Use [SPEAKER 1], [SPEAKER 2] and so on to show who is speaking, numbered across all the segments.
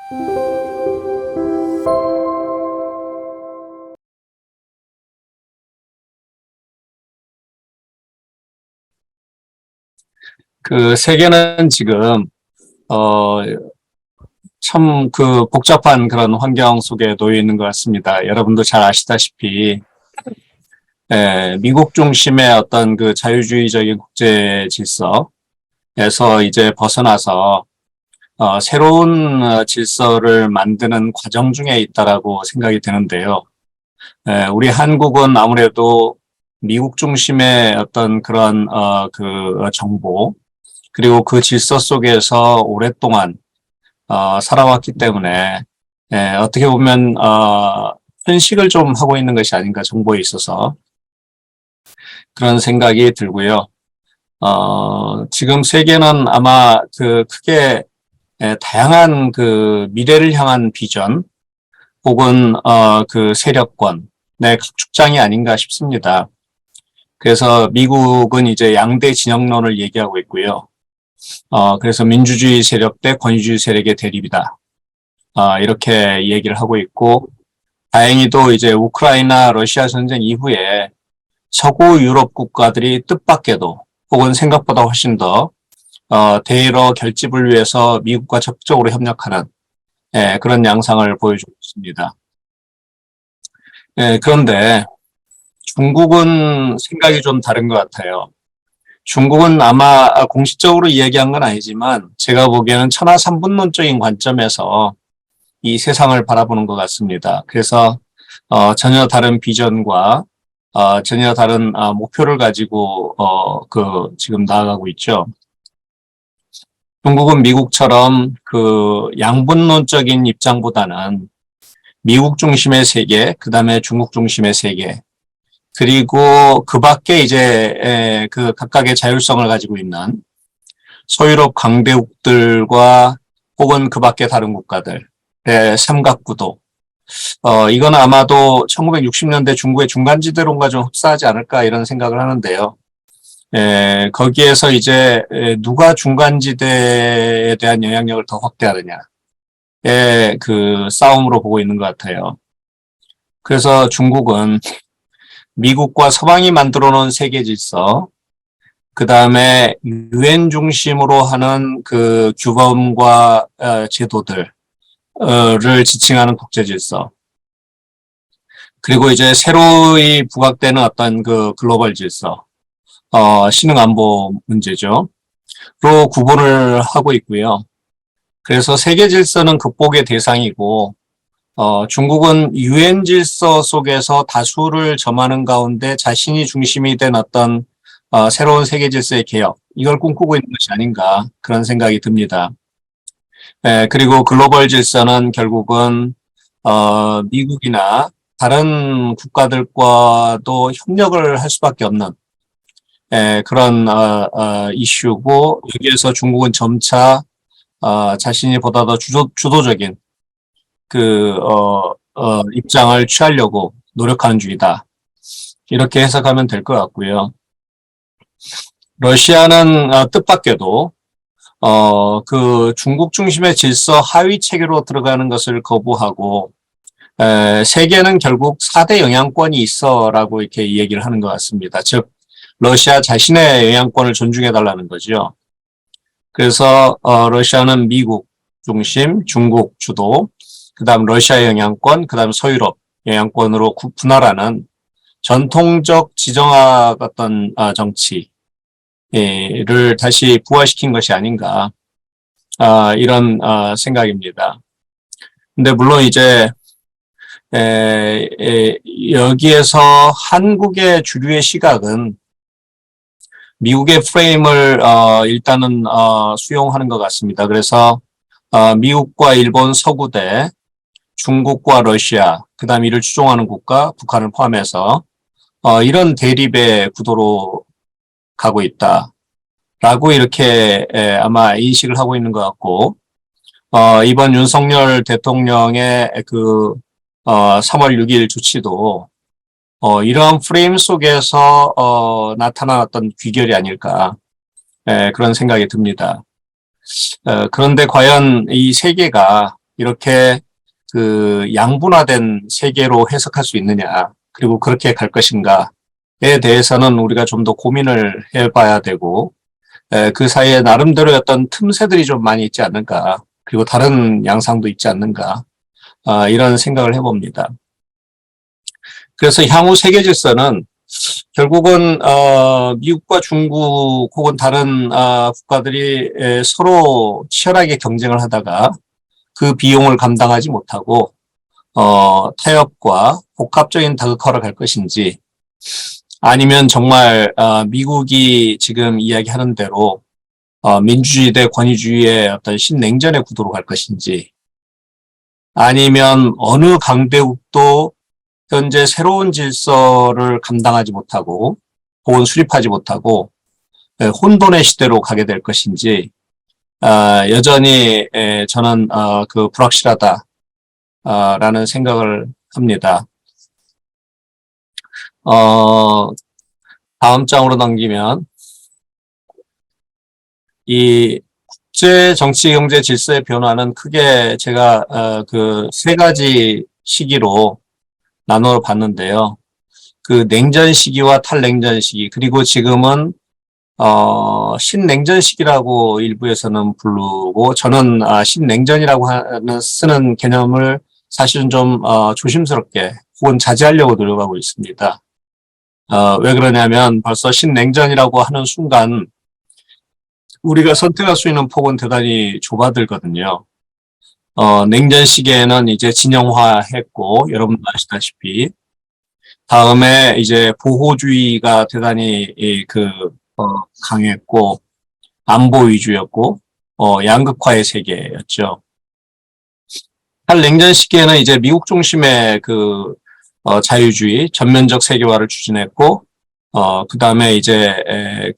[SPEAKER 1] 그 세계는 지금 참 그 복잡한 그런 환경 속에 놓여 있는 것 같습니다. 여러분도 잘 아시다시피 미국 중심의 어떤 그 자유주의적인 국제 질서에서 이제 벗어나서 새로운 질서를 만드는 과정 중에 있다라고 생각이 되는데요. 우리 한국은 아무래도 미국 중심의 어떤 그런 그 정보 그리고 그 질서 속에서 오랫동안 살아왔기 때문에 어떻게 보면 편식을 좀 하고 있는 것이 아닌가 정보에 있어서 그런 생각이 들고요. 지금 세계는 아마 그 크게 다양한 그 미래를 향한 비전 혹은 그 세력권의 각축장이 아닌가 싶습니다. 그래서 미국은 이제 양대 진영론을 얘기하고 있고요. 그래서 민주주의 세력 대 권위주의 세력의 대립이다. 이렇게 얘기를 하고 있고, 다행히도 이제 우크라이나 러시아 전쟁 이후에 서구 유럽 국가들이 뜻밖에도 혹은 생각보다 훨씬 더 대러 결집을 위해서 미국과 적극적으로 협력하는 그런 양상을 보여주고 있습니다. 그런데 중국은 생각이 좀 다른 것 같아요. 중국은 아마 공식적으로 이야기한 건 아니지만 제가 보기에는 천하삼분론적인 관점에서 이 세상을 바라보는 것 같습니다. 그래서 전혀 다른 비전과 전혀 다른 목표를 가지고 그 지금 나아가고 있죠. 중국은 미국처럼 그 양분론적인 입장보다는 미국 중심의 세계, 그 다음에 중국 중심의 세계, 그리고 그 밖에 이제 그 각각의 자율성을 가지고 있는 소유럽 강대국들과 혹은 그 밖의 다른 국가들의 삼각구도. 이건 아마도 1960년대 중국의 중간지대론과 좀 흡사하지 않을까 이런 생각을 하는데요. 거기에서 이제 누가 중간지대에 대한 영향력을 더 확대하느냐의 그 싸움으로 보고 있는 것 같아요. 그래서 중국은 미국과 서방이 만들어 놓은 세계 질서, 그 다음에 유엔 중심으로 하는 그 규범과 제도들을 지칭하는 국제 질서, 그리고 이제 새로이 부각되는 어떤 그 글로벌 질서, 신흥 안보 문제죠. 로 구분을 하고 있고요. 그래서 세계 질서는 극복의 대상이고, 중국은 유엔 질서 속에서 다수를 점하는 가운데 자신이 중심이 된 어떤 새로운 세계 질서의 개혁, 이걸 꿈꾸고 있는 것이 아닌가 그런 생각이 듭니다. 그리고 글로벌 질서는 결국은 미국이나 다른 국가들과도 협력을 할 수밖에 없는 그런 이슈고, 여기에서 중국은 점차 자신이 보다 더 주도적인 그 입장을 취하려고 노력하는 중이다. 이렇게 해석하면 될 것 같고요. 러시아는 뜻밖에도 그 중국 중심의 질서 하위 체계로 들어가는 것을 거부하고 세계는 결국 4대 영향권이 있어라고 이렇게 얘기를 하는 것 같습니다. 즉 러시아 자신의 영향권을 존중해 달라는 거죠. 그래서 러시아는 미국 중심, 중국 주도, 그다음 러시아 영향권, 그다음 서유럽 영향권으로 분할하는 전통적 지정학 어떤 정치를 다시 부활시킨 것이 아닌가 이런 생각입니다. 근데 물론 이제 여기에서 한국의 주류의 시각은 미국의 프레임을 일단은 수용하는 것 같습니다. 그래서 미국과 일본 서구대, 중국과 러시아, 그다음 이를 추종하는 국가, 북한을 포함해서 이런 대립의 구도로 가고 있다라고 이렇게 아마 인식을 하고 있는 것 같고, 이번 윤석열 대통령의 그 3월 6일 조치도 이러한 프레임 속에서 나타나왔던 귀결이 아닐까 그런 생각이 듭니다. 그런데 과연 이 세계가 이렇게 그 양분화된 세계로 해석할 수 있느냐, 그리고 그렇게 갈 것인가에 대해서는 우리가 좀 더 고민을 해봐야 되고, 그 사이에 나름대로 어떤 틈새들이 좀 많이 있지 않는가, 그리고 다른 양상도 있지 않는가, 이런 생각을 해봅니다. 그래서 향후 세계 질서는 결국은 미국과 중국 혹은 다른 국가들이 서로 치열하게 경쟁을 하다가 그 비용을 감당하지 못하고 타협과 복합적인 다극화로 갈 것인지, 아니면 정말 미국이 지금 이야기하는 대로 민주주의 대 권위주의의 어떤 신냉전의 구도로 갈 것인지, 아니면 어느 강대국도 현재 새로운 질서를 감당하지 못하고 혹은 수립하지 못하고 혼돈의 시대로 가게 될 것인지, 여전히 저는 그 불확실하다라는 생각을 합니다. 다음 장으로 넘기면, 이 국제 정치 경제 질서의 변화는 크게 제가 그 세 가지 시기로 나누어 봤는데요. 그 냉전 시기와 탈냉전 시기, 그리고 지금은 신냉전 시기라고 일부에서는 부르고, 저는 신냉전이라고 쓰는 개념을 사실은 좀 조심스럽게 혹은 자제하려고 노력하고 있습니다. 왜 그러냐면 벌써 신냉전이라고 하는 순간 우리가 선택할 수 있는 폭은 대단히 좁아들거든요. 냉전 시기에는 이제 진영화했고, 여러분도 아시다시피 다음에 이제 보호주의가 대단히 강했고, 안보 위주였고, 양극화의 세계였죠. 탈냉전 시기에는 이제 미국 중심의 자유주의, 전면적 세계화를 추진했고, 그 다음에 이제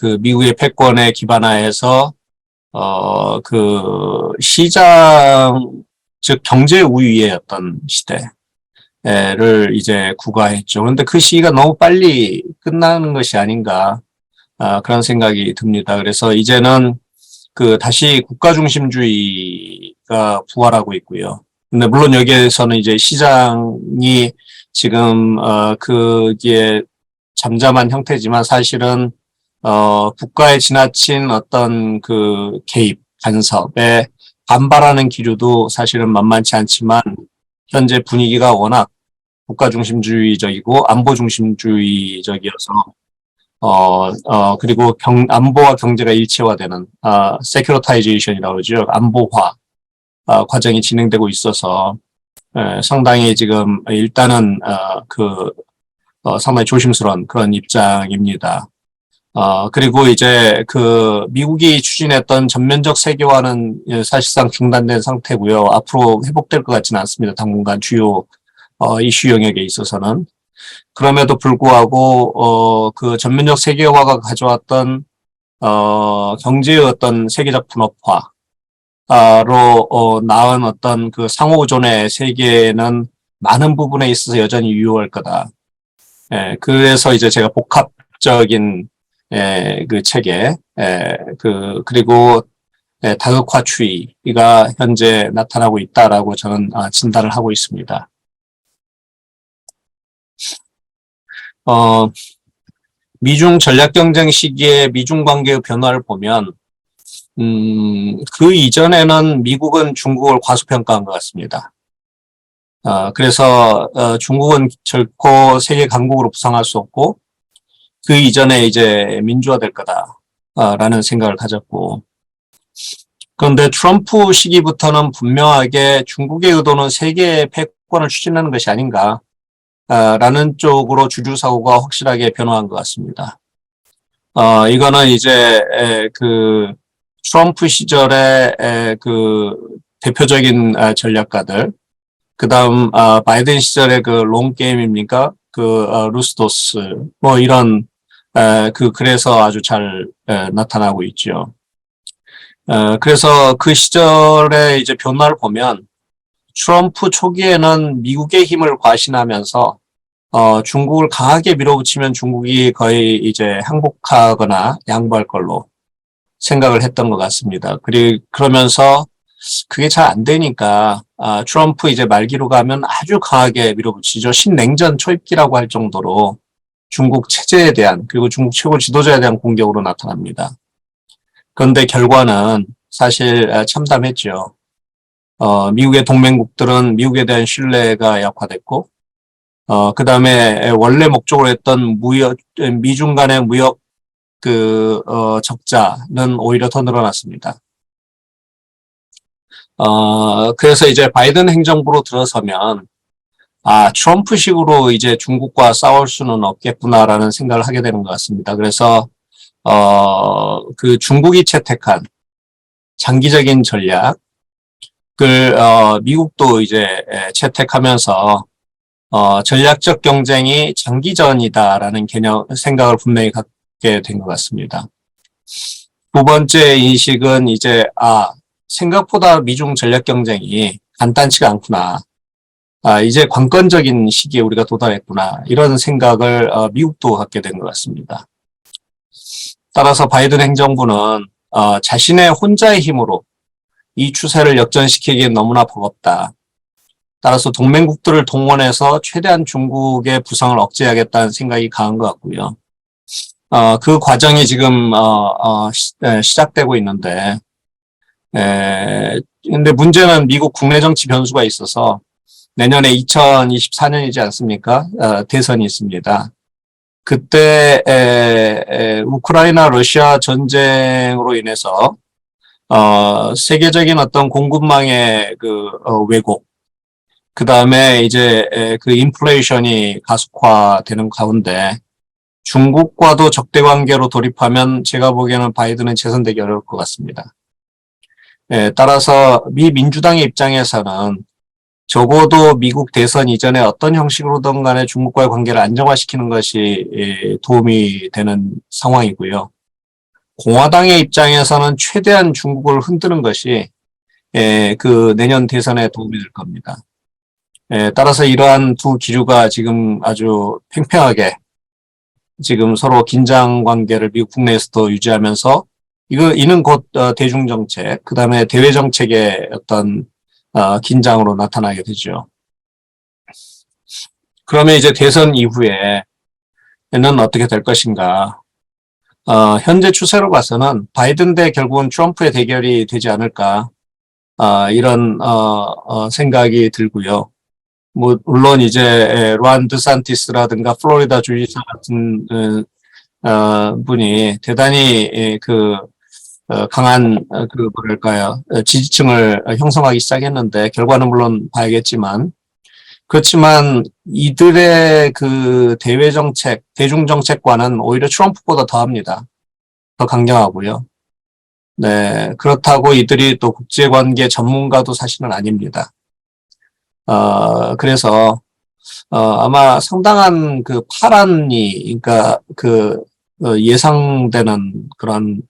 [SPEAKER 1] 그 미국의 패권에 기반화해서 그 시장, 즉 경제 우위의 어떤 시대를 이제 구가했죠. 그런데 그 시기가 너무 빨리 끝나는 것이 아닌가, 그런 생각이 듭니다. 그래서 이제는 그 다시 국가 중심주의가 부활하고 있고요. 근데 물론 여기에서는 이제 시장이 지금 그게 잠잠한 형태지만, 사실은 국가의 지나친 어떤 그 개입, 간섭에 반발하는 기류도 사실은 만만치 않지만, 현재 분위기가 워낙 국가 중심주의적이고 안보 중심주의적이어서 그리고 안보와 경제가 일체화되는 세큐러타이제이션이라고 그러죠. 안보화 과정이 진행되고 있어서 상당히 지금 일단은 상당히 조심스러운 그런 입장입니다. 그리고 이제 그 미국이 추진했던 전면적 세계화는 사실상 중단된 상태고요. 앞으로 회복될 것 같지는 않습니다. 당분간 주요 이슈 영역에 있어서는. 그럼에도 불구하고 그 전면적 세계화가 가져왔던 경제의 어떤 세계적 분업화 로 나은 어떤 그 상호 의존의 세계는 많은 부분에 있어서 여전히 유효할 거다. 그래서 이제 제가 복합적인 그 체계, 그리고 다극화주의가 현재 나타나고 있다라고 저는 진단을 하고 있습니다. 미중 전략 경쟁 시기에 미중 관계의 변화를 보면, 그 이전에는 미국은 중국을 과소평가한 것 같습니다. 그래서 중국은 결코 세계 강국으로 부상할 수 없고, 그 이전에 이제 민주화될 거다라는 생각을 가졌고, 그런데 트럼프 시기부터는 분명하게 중국의 의도는 세계의 패권을 추진하는 것이 아닌가 라는 쪽으로 주류 사고가 확실하게 변화한 것 같습니다. 이거는 이제 그 트럼프 시절에 그 대표적인 전략가들, 그 다음 바이든 시절에 그 롱게임입니까? 루스도스 뭐 이런 그래서 아주 잘 나타나고 있죠. 그래서 그 시절에 이제 변화를 보면, 트럼프 초기에는 미국의 힘을 과신하면서 중국을 강하게 밀어붙이면 중국이 거의 이제 항복하거나 양보할 걸로 생각을 했던 것 같습니다. 그러면서 그게 잘 안 되니까 트럼프 이제 말기로 가면 아주 강하게 밀어붙이죠. 신냉전 초입기라고 할 정도로 중국 체제에 대한, 그리고 중국 최고 지도자에 대한 공격으로 나타납니다. 그런데 결과는 사실 참담했죠. 미국의 동맹국들은 미국에 대한 신뢰가 약화됐고, 그 다음에 원래 목적으로 했던 미중 간의 무역 적자는 오히려 더 늘어났습니다. 그래서 이제 바이든 행정부로 들어서면, 트럼프식으로 이제 중국과 싸울 수는 없겠구나라는 생각을 하게 되는 것 같습니다. 그래서, 중국이 채택한 장기적인 전략을, 미국도 이제 채택하면서, 전략적 경쟁이 장기전이다라는 생각을 분명히 갖게 된 것 같습니다. 두 번째 인식은 이제, 생각보다 미중 전략 경쟁이 간단치가 않구나. 이제 관건적인 시기에 우리가 도달했구나. 이런 생각을 미국도 갖게 된 것 같습니다. 따라서 바이든 행정부는 자신의 혼자의 힘으로 이 추세를 역전시키기엔 너무나 버겁다. 따라서 동맹국들을 동원해서 최대한 중국의 부상을 억제하겠다는 생각이 강한 것 같고요. 그 과정이 지금 시작되고 있는데, 근데 문제는 미국 국내 정치 변수가 있어서 내년에 2024년이지 않습니까? 대선이 있습니다. 그때 우크라이나 러시아 전쟁으로 인해서 세계적인 어떤 공급망의 왜곡, 그 다음에 이제 인플레이션이 가속화되는 가운데 중국과도 적대 관계로 돌입하면 제가 보기에는 바이든은 재선되기 어려울 것 같습니다. 따라서 미 민주당의 입장에서는 적어도 미국 대선 이전에 어떤 형식으로든 간에 중국과의 관계를 안정화시키는 것이 도움이 되는 상황이고요. 공화당의 입장에서는 최대한 중국을 흔드는 것이 내년 대선에 도움이 될 겁니다. 따라서 이러한 두 기류가 지금 아주 팽팽하게 지금 서로 긴장 관계를 미국 국내에서도 유지하면서 이는 곧 대중정책, 그 다음에 대외정책의 어떤 긴장으로 나타나게 되죠. 그러면 이제 대선 이후에는 어떻게 될 것인가? 현재 추세로 봐서는 바이든 대 결국은 트럼프의 대결이 되지 않을까? 이런 생각이 들고요. 물론 이제 론 드산티스라든가 플로리다 주지사 같은 분이 대단히 강한 지지층을 형성하기 시작했는데 결과는 물론 봐야겠지만, 그렇지만 이들의 대외 정책, 대중 정책과는 오히려 트럼프보다 더합니다. 더 강경하고요. 네, 그렇다고 이들이 또 국제관계 전문가도 사실은 아닙니다. 그래서 아마 상당한 파란이, 그러니까 예상되는 그런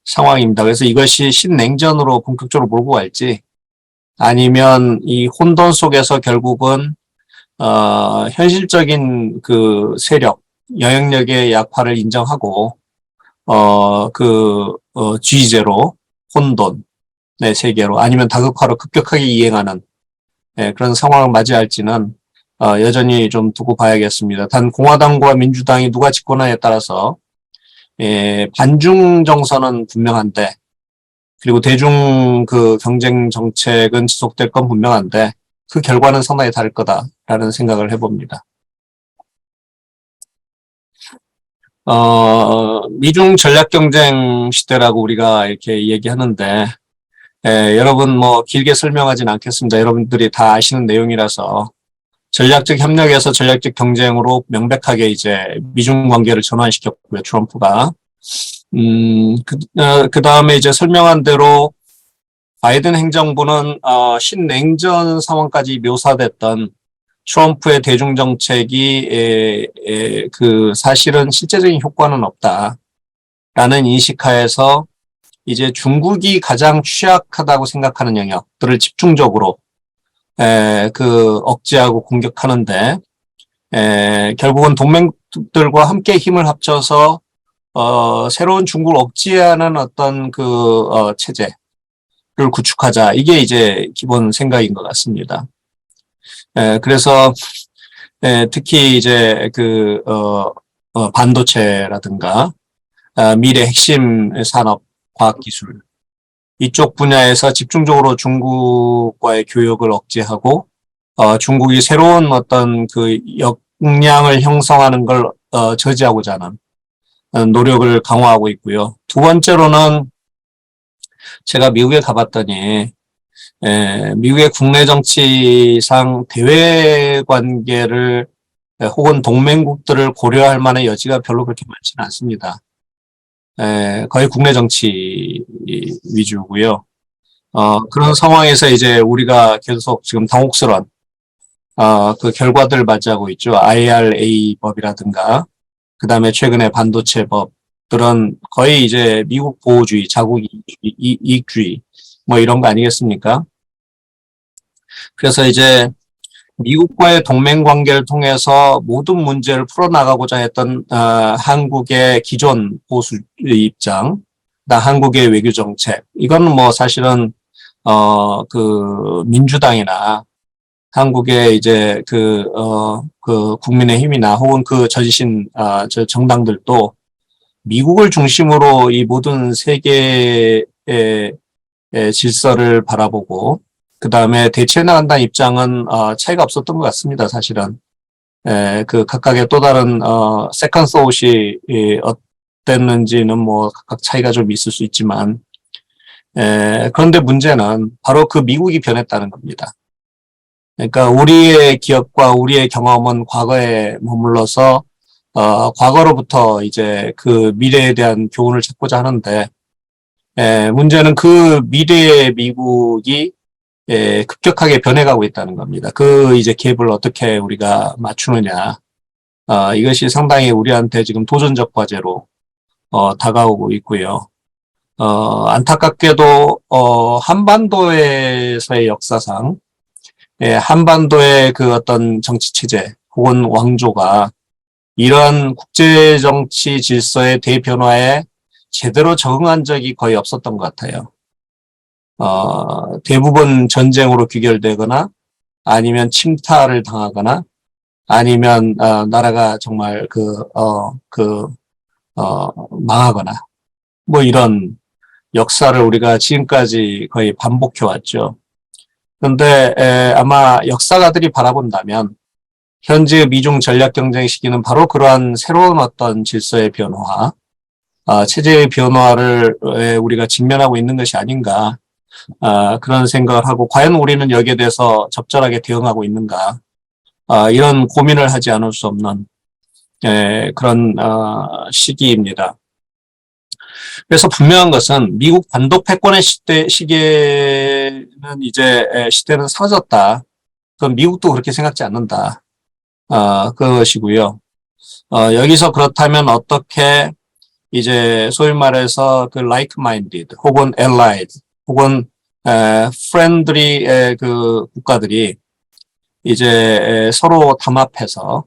[SPEAKER 1] 상황입니다. 그래서 이것이 신냉전으로 본격적으로 몰고 갈지, 아니면 이 혼돈 속에서 결국은 현실적인 세력, 영향력의 약화를 인정하고 G제로 혼돈, 네, 세계로, 아니면 다극화로 급격하게 이행하는 그런 상황을 맞이할지는 여전히 좀 두고 봐야겠습니다. 단 공화당과 민주당이 누가 집권하냐에 따라서 반중 정서는 분명한데, 그리고 대중 경쟁 정책은 지속될 건 분명한데 그 결과는 상당히 다를 거다라는 생각을 해봅니다. 미중 전략 경쟁 시대라고 우리가 이렇게 얘기하는데, 여러분 길게 설명하진 않겠습니다. 여러분들이 다 아시는 내용이라서 전략적 협력에서 전략적 경쟁으로 명백하게 이제 미중 관계를 전환시켰고요, 트럼프가. 그 다음에 이제 설명한 대로 바이든 행정부는 신냉전 상황까지 묘사됐던 트럼프의 대중정책이 사실은 실제적인 효과는 없다라는 인식하에서 이제 중국이 가장 취약하다고 생각하는 영역들을 집중적으로 억제하고 공격하는데, 결국은 동맹들과 함께 힘을 합쳐서 새로운 중국을 억제하는 어떤 체제, 구축하자. 이게 이제 기본 생각인 것 같습니다. 그래서 특히 이제 반도체라든가 미래 핵심 산업, 과학기술 이쪽 분야에서 집중적으로 중국과의 교역을 억제하고 중국이 새로운 어떤 그 역량을 형성하는 걸 저지하고자 하는 노력을 강화하고 있고요. 두 번째로는 제가 미국에 가봤더니 미국의 국내 정치상 대외 관계를 혹은 동맹국들을 고려할 만한 여지가 별로 그렇게 많지는 않습니다. 거의 국내 정치 위주고요. 그런 상황에서 이제 우리가 계속 지금 당혹스러운 그 결과들을 맞이하고 있죠. IRA 법이라든가 그다음에 최근에 반도체 법들은 거의 이제 미국 보호주의, 자국 이익주의 뭐 이런 거 아니겠습니까? 그래서 이제 미국과의 동맹 관계를 통해서 모든 문제를 풀어나가고자 했던 한국의 기존 보수 입장, 한국의 외교 정책, 이거는 뭐 사실은 그 민주당이나 한국의 이제 그 국민의힘이나 혹은 그 전신 저 정당들도 미국을 중심으로 이 모든 세계의 질서를 바라보고 그 다음에 대처해 나간다는 입장은 차이가 없었던 것 같습니다. 사실은 그 각각의 또 다른 세컨 소웃이 어땠는지는 뭐 각각 차이가 좀 있을 수 있지만 그런데 문제는 바로 그 미국이 변했다는 겁니다. 그러니까 우리의 기억과 우리의 경험은 과거에 머물러서 과거로부터 이제 그 미래에 대한 교훈을 찾고자 하는데 문제는 그 미래의 미국이 급격하게 변해가고 있다는 겁니다. 그 이제 갭을 어떻게 우리가 맞추느냐. 이것이 상당히 우리한테 지금 도전적 과제로 다가오고 있고요. 안타깝게도 한반도에서의 역사상 한반도의 그 어떤 정치 체제 혹은 왕조가 이런 국제 정치 질서의 대변화에 제대로 적응한 적이 거의 없었던 것 같아요. 대부분 전쟁으로 귀결되거나 아니면 침탈을 당하거나 아니면 나라가 정말 망하거나 뭐 이런 역사를 우리가 지금까지 거의 반복해 왔죠. 그런데 아마 역사가들이 바라본다면 현재 미중 전략 경쟁 시기는 바로 그러한 새로운 어떤 질서의 변화, 체제의 변화를 우리가 직면하고 있는 것이 아닌가 그런 생각을 하고 과연 우리는 여기에 대해서 적절하게 대응하고 있는가 이런 고민을 하지 않을 수 없는 그런 시기입니다. 그래서 분명한 것은 미국 단독 패권의 시기에는 이제 시대는 사라졌다. 그건 미국도 그렇게 생각지 않는다. 그것이고요. 여기서 그렇다면 어떻게 이제 소위 말해서 그 like-minded 혹은 allied 혹은 friendly 그 국가들이 이제 서로 담합해서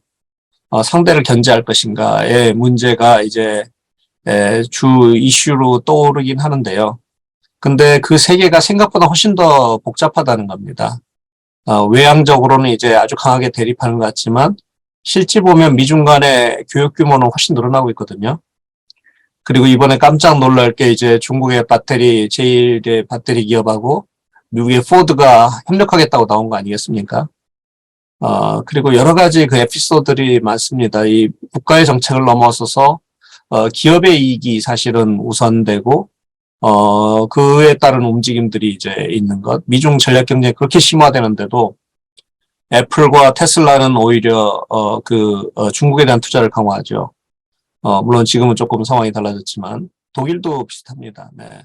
[SPEAKER 1] 상대를 견제할 것인가의 문제가 이제 주 이슈로 떠오르긴 하는데요. 근데 그 세계가 생각보다 훨씬 더 복잡하다는 겁니다. 외향적으로는 이제 아주 강하게 대립하는 것 같지만 실제 보면 미중 간의 교역 규모는 훨씬 늘어나고 있거든요. 그리고 이번에 깜짝 놀랄 게 이제 중국의 배터리, 제1의 배터리 기업하고 미국의 포드가 협력하겠다고 나온 거 아니겠습니까? 그리고 여러 가지 그 에피소드들이 많습니다. 이 국가의 정책을 넘어서서 기업의 이익이 사실은 우선되고 그에 따른 움직임들이 이제 있는 것. 미중 전략 경쟁이 그렇게 심화되는데도 애플과 테슬라는 오히려 중국에 대한 투자를 강화하죠. 물론 지금은 조금 상황이 달라졌지만 독일도 비슷합니다. 네.